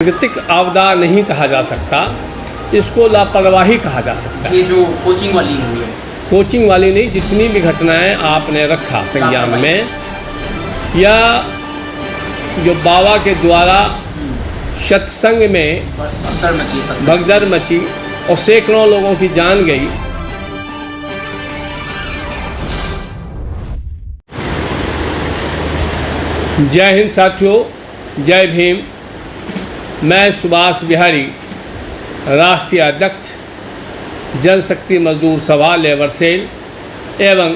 प्राकृतिक आपदा नहीं कहा जा सकता, इसको लापरवाही कहा जा सकता है। ये जो कोचिंग वाली हुई है, कोचिंग वाली नहीं, जितनी भी घटनाएं आपने रखा संज्ञान में, या जो बाबा के द्वारा सत्संग में भगदड़ मची और सैकड़ों लोगों की जान गई। जय हिंद साथियों, जय भीम। मैं सुभाष बिहारी, राष्ट्रीय अध्यक्ष जनशक्ति मजदूर सभा लेबर सेल एवं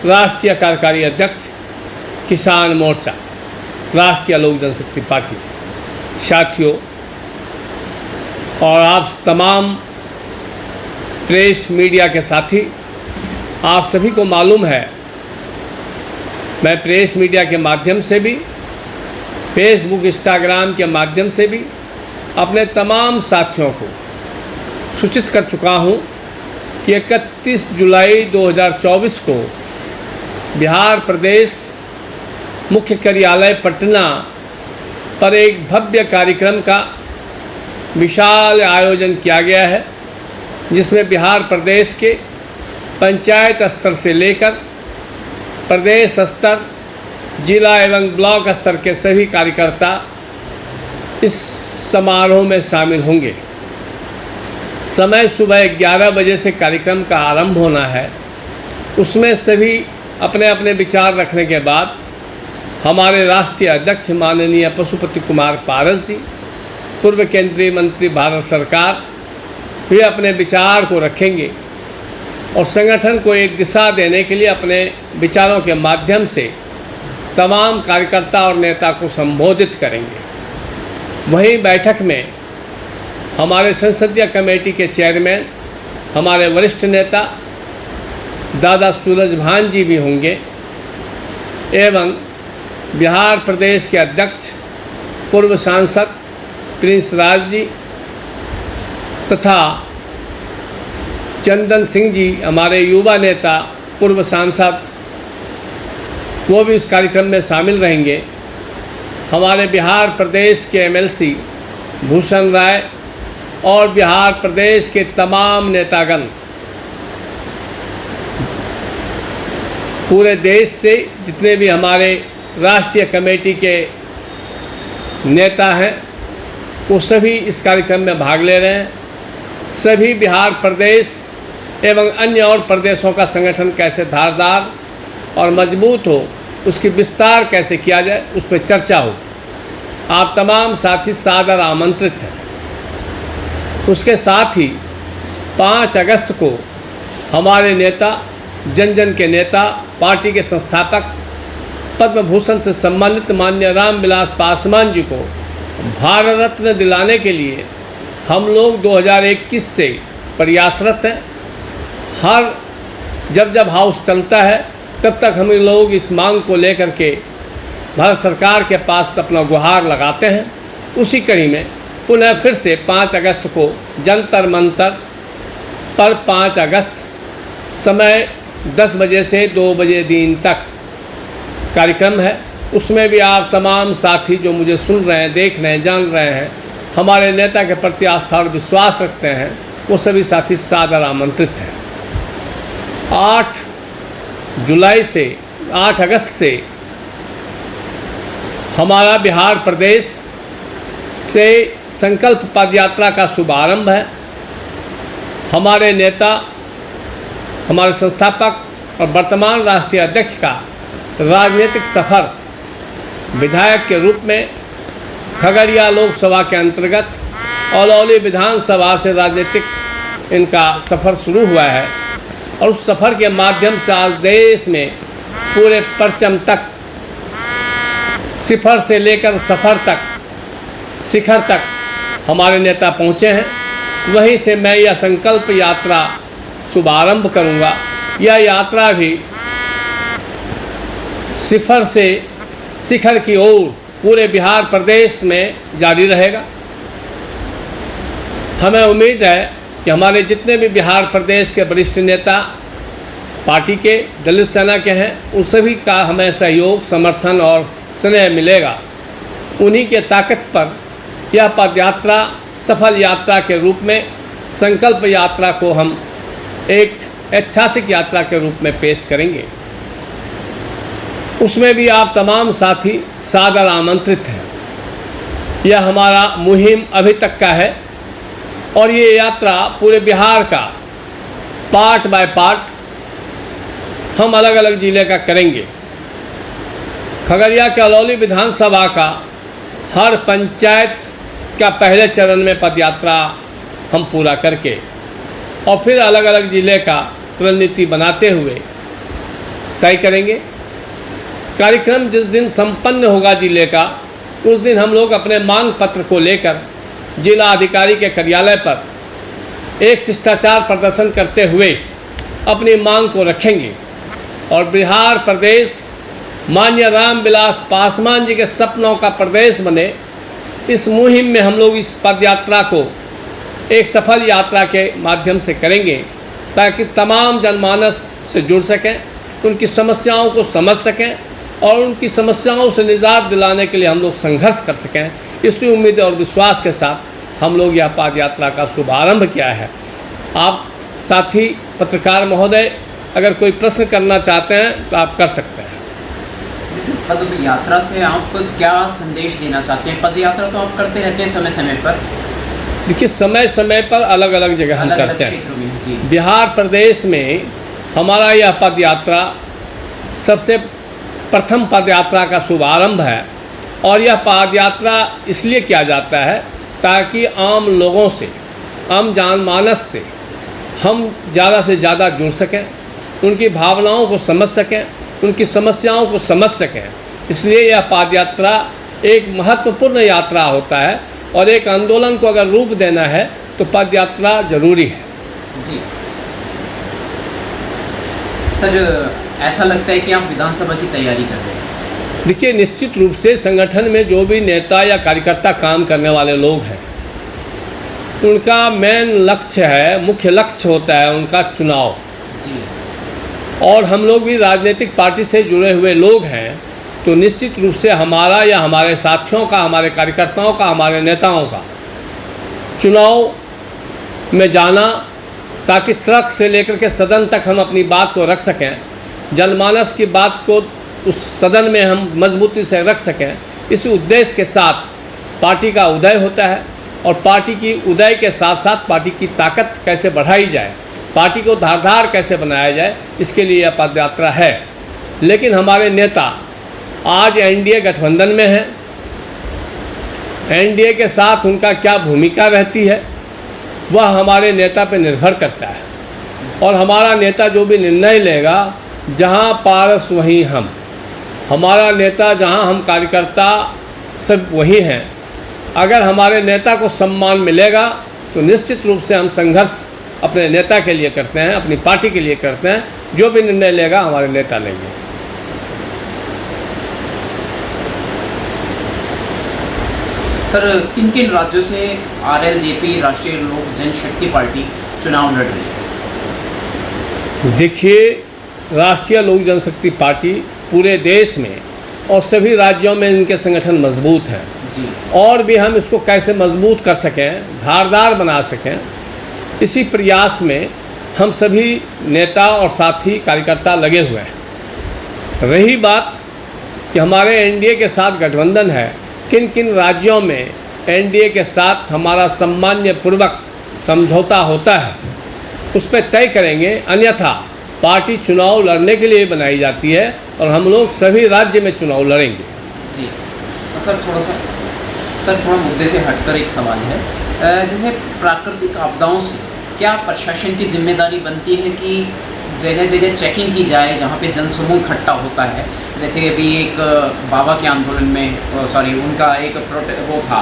राष्ट्रीय कार्यकारी अध्यक्ष किसान मोर्चा राष्ट्रीय लोक जनशक्ति पार्टी। साथियों और आप तमाम प्रेस मीडिया के साथी, आप सभी को मालूम है, मैं प्रेस मीडिया के माध्यम से भी, फेसबुक इंस्टाग्राम के माध्यम से भी अपने तमाम साथियों को सूचित कर चुका हूं कि 31 जुलाई 2024 को बिहार प्रदेश मुख्य कार्यालय पटना पर एक भव्य कार्यक्रम का विशाल आयोजन किया गया है, जिसमें बिहार प्रदेश के पंचायत स्तर से लेकर प्रदेश स्तर, जिला एवं ब्लॉक स्तर के सभी कार्यकर्ता इस समारोह में शामिल होंगे। समय सुबह 11 बजे से कार्यक्रम का आरंभ होना है। उसमें सभी अपने अपने विचार रखने के बाद हमारे राष्ट्रीय अध्यक्ष माननीय पशुपति कुमार पारस जी, पूर्व केंद्रीय मंत्री भारत सरकार, वे अपने विचार को रखेंगे और संगठन को एक दिशा देने के लिए अपने विचारों के माध्यम से तमाम कार्यकर्ता और नेता को संबोधित करेंगे। वहीं बैठक में हमारे संसदीय कमेटी के चेयरमैन, हमारे वरिष्ठ नेता दादा सूरज भान जी भी होंगे एवं बिहार प्रदेश के अध्यक्ष पूर्व सांसद प्रिंस राज जी तथा चंदन सिंह जी, हमारे युवा नेता पूर्व सांसद, वो भी इस कार्यक्रम में शामिल रहेंगे। हमारे बिहार प्रदेश के एमएलसी भूषण राय और बिहार प्रदेश के तमाम नेतागण पूरे देश से, जितने भी हमारे राष्ट्रीय कमेटी के नेता हैं, वो सभी इस कार्यक्रम में भाग ले रहे हैं। सभी बिहार प्रदेश एवं अन्य और प्रदेशों का संगठन कैसे धारदार और मजबूत हो, उसकी विस्तार कैसे किया जाए, उस पर चर्चा हो। आप तमाम साथी सादर आमंत्रित हैं। उसके साथ ही 5 अगस्त को हमारे नेता, जन जन के नेता, पार्टी के संस्थापक, पद्म भूषण से सम्मानित माननीय रामविलास पासवान जी को भारत रत्न दिलाने के लिए हम लोग 2021 से प्रयासरत हैं। जब हाउस चलता है तब तक हम लोग इस मांग को लेकर के भारत सरकार के पास अपना गुहार लगाते हैं। उसी कड़ी में पुनः फिर से 5 अगस्त को जंतर मंतर पर 5 अगस्त समय 10 बजे से 2 बजे दिन तक कार्यक्रम है। उसमें भी आप तमाम साथी जो मुझे सुन रहे हैं, देख रहे हैं, जान रहे हैं, हमारे नेता के प्रति आस्था और विश्वास रखते हैं, वो सभी साथी सादर आमंत्रित हैं। 8 अगस्त से हमारा बिहार प्रदेश से संकल्प पदयात्रा का शुभारंभ है। हमारे नेता, हमारे संस्थापक और वर्तमान राष्ट्रीय अध्यक्ष का राजनीतिक सफ़र विधायक के रूप में खगड़िया लोकसभा के अंतर्गत अलौली विधानसभा से राजनीतिक इनका सफ़र शुरू हुआ है और उस सफ़र के माध्यम से आज देश में पूरे परचम तक, सिफर से लेकर सफ़र तक, शिखर तक हमारे नेता पहुँचे हैं। वहीं से मैं यह संकल्प यात्रा शुभारंभ करूँगा। यह यात्रा भी सिफर से शिखर की ओर पूरे बिहार प्रदेश में जारी रहेगा। हमें उम्मीद है कि हमारे जितने भी बिहार प्रदेश के वरिष्ठ नेता पार्टी के, दलित सेना के हैं, उन सभी का हमें सहयोग, समर्थन और स्नेह मिलेगा। उन्हीं के ताकत पर यह पदयात्रा सफल यात्रा के रूप में, संकल्प यात्रा को हम एक ऐतिहासिक यात्रा के रूप में पेश करेंगे। उसमें भी आप तमाम साथी सादर आमंत्रित हैं। यह हमारा मुहिम अभी तक का है और ये यात्रा पूरे बिहार का पार्ट बाय पार्ट हम अलग अलग ज़िले का करेंगे। खगड़िया के अलौली विधानसभा का हर पंचायत का पहले चरण में पदयात्रा हम पूरा करके और फिर अलग अलग ज़िले का रणनीति बनाते हुए तय करेंगे। कार्यक्रम जिस दिन संपन्न होगा ज़िले का, उस दिन हम लोग अपने मांग पत्र को लेकर जिला अधिकारी के कार्यालय पर एक शिष्टाचार प्रदर्शन करते हुए अपनी मांग को रखेंगे और बिहार प्रदेश माननीय रामविलास पासवान जी के सपनों का प्रदेश बने, इस मुहिम में हम लोग इस पदयात्रा को एक सफल यात्रा के माध्यम से करेंगे ताकि तमाम जनमानस से जुड़ सकें, उनकी समस्याओं को समझ सकें और उनकी समस्याओं से निजात दिलाने के लिए हम लोग संघर्ष कर सकें। इसी उम्मीद और विश्वास के साथ हम लोग यह पदयात्रा का शुभारंभ किया है। आप साथी पत्रकार महोदय अगर कोई प्रश्न करना चाहते हैं तो आप कर सकते हैं। जैसे पद यात्रा से आप क्या संदेश देना चाहते हैं? पद यात्रा तो आप करते रहते हैं समय समय पर। देखिए, समय समय पर अलग अलग जगह हम करते हैं। बिहार प्रदेश में हमारा यह पद यात्रा सबसे प्रथम पद यात्रा का शुभारंभ है और यह पद यात्रा इसलिए किया जाता है ताकि आम लोगों से, आम जनमानस से हम ज़्यादा से ज़्यादा जुड़ सकें, उनकी भावनाओं को समझ सकें, उनकी समस्याओं को समझ सकें। इसलिए यह पद यात्रा एक महत्वपूर्ण यात्रा होता है और एक आंदोलन को अगर रूप देना है तो पद यात्रा जरूरी है। जी सर, ऐसा लगता है कि आप विधानसभा की तैयारी कर रहे हैं। देखिए, निश्चित रूप से संगठन में जो भी नेता या कार्यकर्ता काम करने वाले लोग हैं, उनका मेन लक्ष्य है, मुख्य लक्ष्य होता है उनका चुनाव। जी। और हम लोग भी राजनीतिक पार्टी से जुड़े हुए लोग हैं, तो निश्चित रूप से हमारा या हमारे साथियों का, हमारे कार्यकर्ताओं का, हमारे नेताओं का चुनाव में जाना ताकि सड़क से लेकर के सदन तक हम अपनी बात को रख सकें, जनमानस की बात को उस सदन में हम मजबूती से रख सकें। इसी उद्देश्य के साथ पार्टी का उदय होता है और पार्टी की उदय के साथ साथ पार्टी की ताकत कैसे बढ़ाई जाए, पार्टी को धारदार कैसे बनाया जाए, इसके लिए यह पदयात्रा है। लेकिन हमारे नेता आज एनडीए गठबंधन में हैं, एनडीए के साथ उनका क्या भूमिका रहती है वह हमारे नेता पर निर्भर करता है और हमारा नेता जो भी निर्णय लेगा, जहाँ पारस वहीं हम, हमारा नेता जहाँ हम कार्यकर्ता सब वही हैं। अगर हमारे नेता को सम्मान मिलेगा तो निश्चित रूप से हम संघर्ष अपने नेता के लिए करते हैं, अपनी पार्टी के लिए करते हैं। जो भी निर्णय लेगा हमारे नेता लेंगे। सर, किन किन राज्यों से आरएलजेपी राष्ट्रीय लोक जनशक्ति पार्टी चुनाव लड़ रही है? देखिए, राष्ट्रीय लोक जनशक्ति पार्टी पूरे देश में और सभी राज्यों में इनके संगठन मजबूत हैं जी। और भी हम इसको कैसे मजबूत कर सकें, धारदार बना सकें, इसी प्रयास में हम सभी नेता और साथी कार्यकर्ता लगे हुए हैं। रही बात कि हमारे एनडीए के साथ गठबंधन है, किन किन राज्यों में एनडीए के साथ हमारा सम्मानपूर्वक समझौता होता है उस पर तय करेंगे। अन्यथा पार्टी चुनाव लड़ने के लिए बनाई जाती है और हम लोग सभी राज्य में चुनाव लड़ेंगे। जी सर, थोड़ा मुद्दे से हटकर एक सवाल है। जैसे प्राकृतिक आपदाओं से क्या प्रशासन की जिम्मेदारी बनती है कि जगह जगह चेकिंग की जाए जहाँ पे जनसमूह इकट्ठा होता है? जैसे अभी एक बाबा के आंदोलन में उनका एक वो था,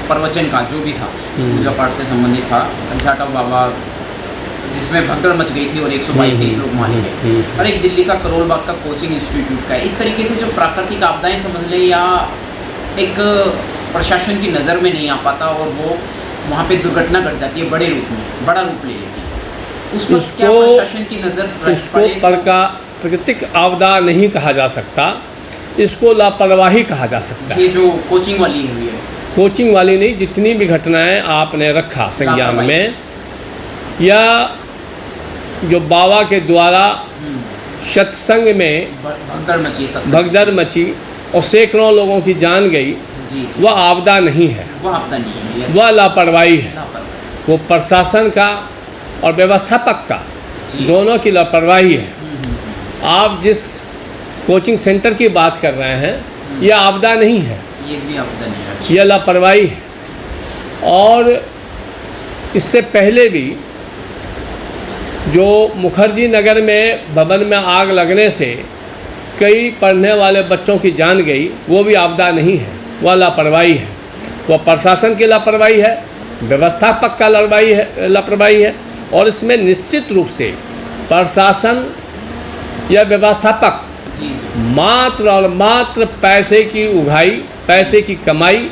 प्रवचन का जो भी था, पूजा पाठ से संबंधित था, जाटव बाबा, जिसमें भगदड़ मच गई थी और 122-23 लोग मारे गए। और एक दिल्ली का करोल बाग का कोचिंग इंस्टीट्यूट का। इस तरीके से जो प्राकृतिक आपदाएं समझ लें या एक प्रशासन की नज़र में नहीं आ पाता और वो वहाँ पे दुर्घटना घट जाती है, बड़ा रूप ले लेती है, उसमें क्या प्रशासन की नज़र? इसको प्राकृतिक आपदा नहीं कहा जा सकता, इसको लापरवाही कहा जा सकता है। ये जो कोचिंग वाली हुई है, कोचिंग वाली नहीं, जितनी भी घटनाएं आपने रखा संज्ञान में, या जो बाबा के द्वारा सत्संग में भगदड़ मची और सैकड़ों लोगों की जान गई, वह आपदा नहीं है, वह लापरवाही है। वो प्रशासन का और व्यवस्थापक का दोनों की लापरवाही है। आप जिस कोचिंग सेंटर की बात कर रहे हैं, यह आपदा नहीं है, ये भी आपदा नहीं है, यह लापरवाही है। और इससे पहले भी जो मुखर्जी नगर में भवन में आग लगने से कई पढ़ने वाले बच्चों की जान गई, वो भी आपदा नहीं है, वह लापरवाही है। वह प्रशासन की लापरवाही है, व्यवस्थापक का लापरवाही है। और इसमें निश्चित रूप से प्रशासन या व्यवस्थापक मात्र और मात्र पैसे की उगाही, पैसे की कमाई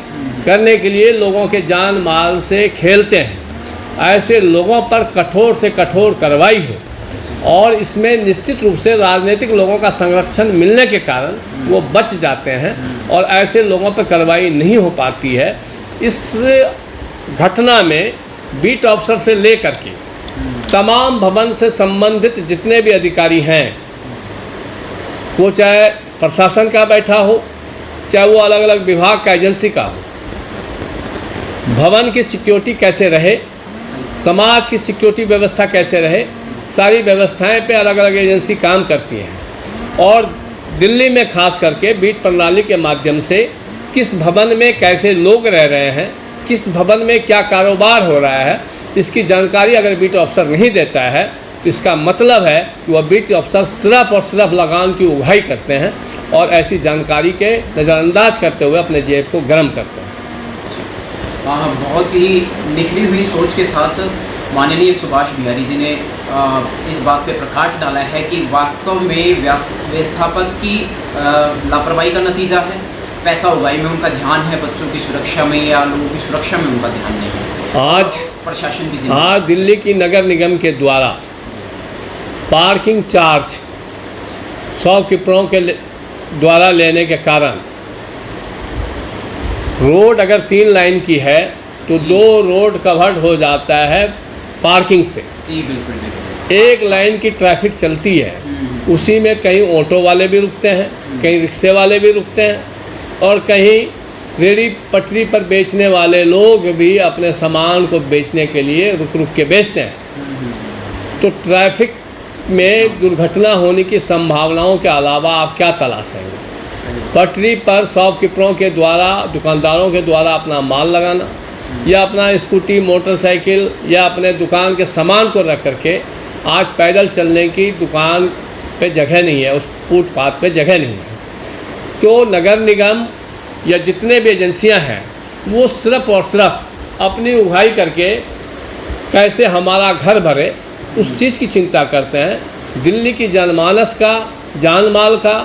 करने के लिए लोगों के जान माल से खेलते हैं। ऐसे लोगों पर कठोर से कठोर कार्रवाई हो, और इसमें निश्चित रूप से राजनीतिक लोगों का संरक्षण मिलने के कारण वो बच जाते हैं, और ऐसे लोगों पर कार्रवाई नहीं हो पाती है। इस घटना में बीट ऑफिसर से लेकर के तमाम भवन से संबंधित जितने भी अधिकारी हैं, वो चाहे प्रशासन का बैठा हो, चाहे वो अलग अलग विभाग का एजेंसी का हो, भवन की सिक्योरिटी कैसे रहे, समाज की सिक्योरिटी व्यवस्था कैसे रहे, सारी व्यवस्थाएं पे अलग अलग एजेंसी काम करती हैं। और दिल्ली में खास करके बीट प्रणाली के माध्यम से किस भवन में कैसे लोग रह रहे हैं, किस भवन में क्या कारोबार हो रहा है, इसकी जानकारी अगर बीट ऑफिसर नहीं देता है तो इसका मतलब है कि वह बीट ऑफिसर सिर्फ और सिर्फ लगान की उगाही करते हैं, और ऐसी जानकारी के नज़रअंदाज करते हुए अपने जेब को गर्म करते हैं। बहुत ही निखरी हुई सोच के साथ माननीय सुभाष बिहारी जी ने इस बात पे प्रकाश डाला है कि वास्तव में व्यवस्थापक की लापरवाही का नतीजा है, पैसा उगाही में उनका ध्यान है, बच्चों की सुरक्षा में या लोगों की सुरक्षा में उनका ध्यान नहीं है। आज प्रशासन की आज दिल्ली की नगर निगम के द्वारा पार्किंग चार्ज शॉपकीपरों के द्वारा लेने के कारण रोड अगर 3 लाइन की है तो 2 रोड कवर्ड हो जाता है पार्किंग से। जी बिल्कुल। एक लाइन की ट्रैफिक चलती है, उसी में कहीं ऑटो वाले भी रुकते हैं, कहीं रिक्शे वाले भी रुकते हैं, और कहीं रेहड़ी पटरी पर बेचने वाले लोग भी अपने सामान को बेचने के लिए रुक रुक के बेचते हैं। तो ट्रैफिक में दुर्घटना होने की संभावनाओं के अलावा आप क्या तलाशेंगे? पटरी पर शॉपकीपरों के द्वारा, दुकानदारों के द्वारा अपना माल लगाना, या अपना स्कूटी, मोटरसाइकिल या अपने दुकान के सामान को रख करके, आज पैदल चलने की दुकान पे जगह नहीं है, उस फुटपाथ पे जगह नहीं है। तो नगर निगम या जितने भी एजेंसियां हैं, वो सिर्फ और सिर्फ अपनी उगाही करके कैसे हमारा घर भरे, उस चीज़ की चिंता करते हैं। दिल्ली की जनमानस का, जान माल का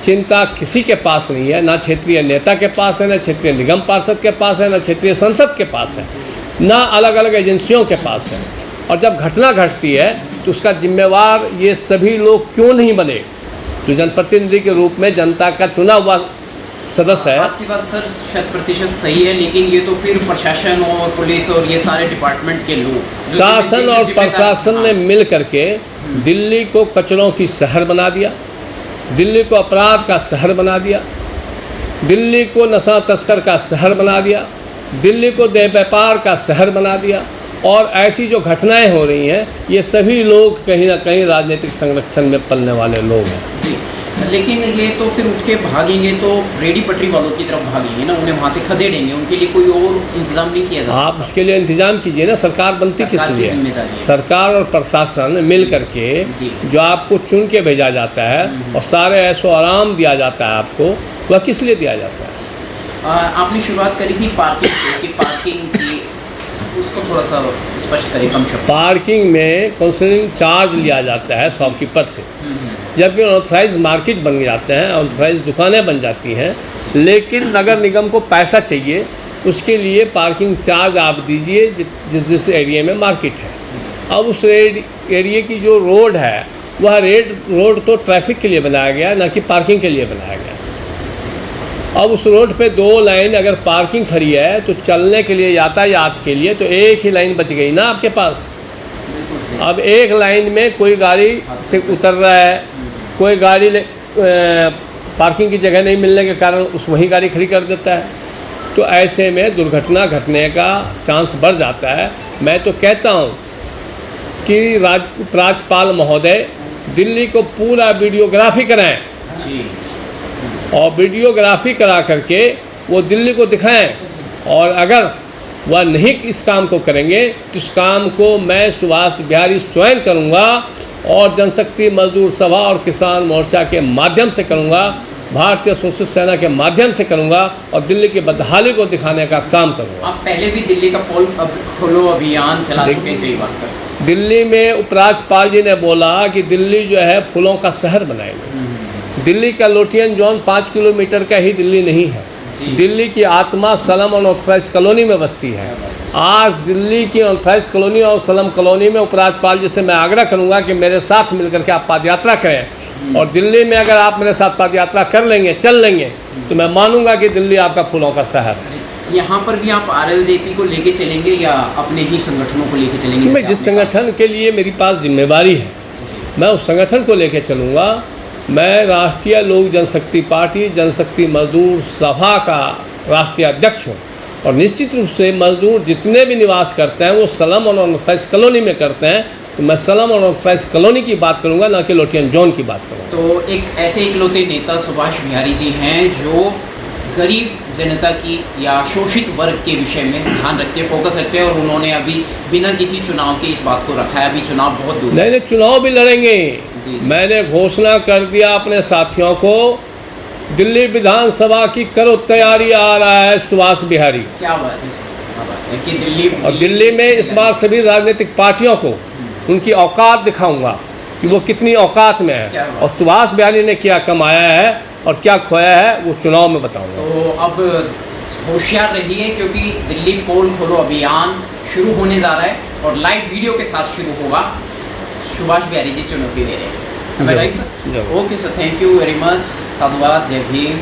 चिंता किसी के पास नहीं है, ना क्षेत्रीय नेता के पास है, ना क्षेत्रीय निगम पार्षद के पास है, ना क्षेत्रीय संसद के पास है, ना अलग अलग एजेंसियों के पास है। और जब घटना घटती है तो उसका जिम्मेवार ये सभी लोग क्यों नहीं बने, जो जनप्रतिनिधि के रूप में जनता का चुना हुआ सदस्य है। आपकी बात सर 100% सही है, लेकिन ये तो फिर प्रशासन और पुलिस और ये सारे डिपार्टमेंट के लोग, शासन और प्रशासन ने मिल करके दिल्ली को कचरों की शहर बना दिया, दिल्ली को अपराध का शहर बना दिया, दिल्ली को नशा तस्कर का शहर बना दिया, दिल्ली को देह व्यापार का शहर बना दिया। और ऐसी जो घटनाएं हो रही हैं, ये सभी लोग कहीं ना कहीं राजनीतिक संरक्षण में पलने वाले लोग हैं। जी, लेकिन ये तो फिर उठ के भागेंगे तो रेडी पटरी वालों की तरफ भागेंगे ना, उन्हें वहाँ से खदेड़ेंगे, उनके लिए कोई और इंतजाम नहीं किया जा सकता? आप उसके लिए इंतजाम कीजिए ना, सरकार बनती किस लिए? सरकार और प्रशासन मिल करके जो आपको चुन के भेजा जाता है और सारे ऐशो आराम दिया जाता है आपको, वह किस लिए दिया जाता है? आपने शुरुआत करी थी पार्किंग से, कि पार्किंग की उसको थोड़ा सा स्पष्ट करें कम शब्द। पार्किंग में काउंसलिंग चार्ज लिया जाता है शॉपकीपर से, जबकि ऑथराइज मार्केट बन जाते हैं, ऑथराइज दुकानें बन जाती हैं, लेकिन नगर निगम को पैसा चाहिए, उसके लिए पार्किंग चार्ज आप दीजिए जिस एरिया में मार्केट है। अब उस एरिया की जो रोड है, वह रोड तो ट्रैफिक के लिए बनाया गया, ना कि पार्किंग के लिए बनाया गया। अब उस रोड पे 2 लाइन अगर पार्किंग खड़ी है तो चलने के लिए, यातायात के लिए तो एक ही लाइन बच गई ना आपके पास। बिल्कुल सही। अब एक लाइन में कोई गाड़ी से उतर रहा है, कोई गाड़ी पार्किंग की जगह नहीं मिलने के कारण उस वहीं गाड़ी खड़ी कर देता है, तो ऐसे में दुर्घटना घटने का चांस बढ़ जाता है। मैं तो कहता हूँ कि राज्यपाल महोदय दिल्ली को पूरा वीडियोग्राफी कराएं जी। और वीडियोग्राफी करा करके वो दिल्ली को दिखाएं, और अगर वह नहीं इस काम को करेंगे तो इस काम को मैं सुभाष बिहारी स्वयं करूंगा और जनशक्ति मजदूर सभा और किसान मोर्चा के माध्यम से करूंगा, भारतीय संस्कृत सेना के माध्यम से करूंगा और दिल्ली की बदहाली को दिखाने का काम करूंगा। आप पहले भी दिल्ली का पोल खोलो अभियान चला चुके हैं कई बार सर। दिल्ली में उपराज्यपाल जी ने बोला कि दिल्ली जो है फूलों का शहर बनाएंगे। दिल्ली का लोटियन जोन 5 किलोमीटर का ही दिल्ली नहीं है। दिल्ली की आत्मा सलम और ऑथराइज कॉलोनी में बसती है। आज दिल्ली की ऑथराइज कॉलोनी और सलम कॉलोनी में उपराज्यपाल जी से मैं आग्रह करूंगा कि मेरे साथ मिलकर के आप पद यात्रा करें, और दिल्ली में अगर आप मेरे साथ पद यात्रा कर लेंगे, चल लेंगे, तो मैं मानूंगा कि दिल्ली आपका फूलों का शहर है। यहाँ पर भी आप RLJP को लेके चलेंगे या अपने ही संगठनों को लेके चलेंगे? मैं जिस संगठन के लिए मेरी पास जिम्मेवारी है मैं उस संगठन को लेके चलूँगा। मैं राष्ट्रीय लोक जनशक्ति पार्टी जनशक्ति मजदूर सभा का राष्ट्रीय अध्यक्ष हूँ, और निश्चित रूप से मजदूर जितने भी निवास करते हैं वो सलम और ऑथराइज कॉलोनी में करते हैं, तो मैं सलम और ऑथराइज कॉलोनी की बात करूँगा, ना कि लोटियन जोन की बात करूँगा। तो एक ऐसे इकलौते नेता सुभाष बिहारी जी हैं जो गरीब जनता की या शोषित वर्ग के विषय में ध्यान रखते हैं, फोकस रखते हैं, और उन्होंने अभी बिना किसी चुनाव के इस बात को रखा है। अभी चुनाव बहुत दूर नहीं, चुनाव भी लड़ेंगे। जी। मैंने घोषणा कर दिया अपने साथियों को, दिल्ली विधानसभा की करो तैयारी, आ रहा है सुभाष बिहारी। क्या बात है सर, क्या बात है कि दिल्ली और दिल्ली में इस बार सभी राजनीतिक पार्टियों को उनकी औकात दिखाऊंगा कि वो कितनी औकात में है, और सुभाष बिहारी ने क्या कमाया है और क्या खोया है वो चुनाव में बताऊंगा। तो अब होशियार रहिए, क्योंकि दिल्ली पोल खोलो अभियान शुरू होने जा रहा है और लाइव वीडियो के साथ शुरू होगा। सुभाष बिहारी जी चुनौती दे रहे हैं। Right sir? Okay sir, thank you very much. साधुवाद, जय भीम।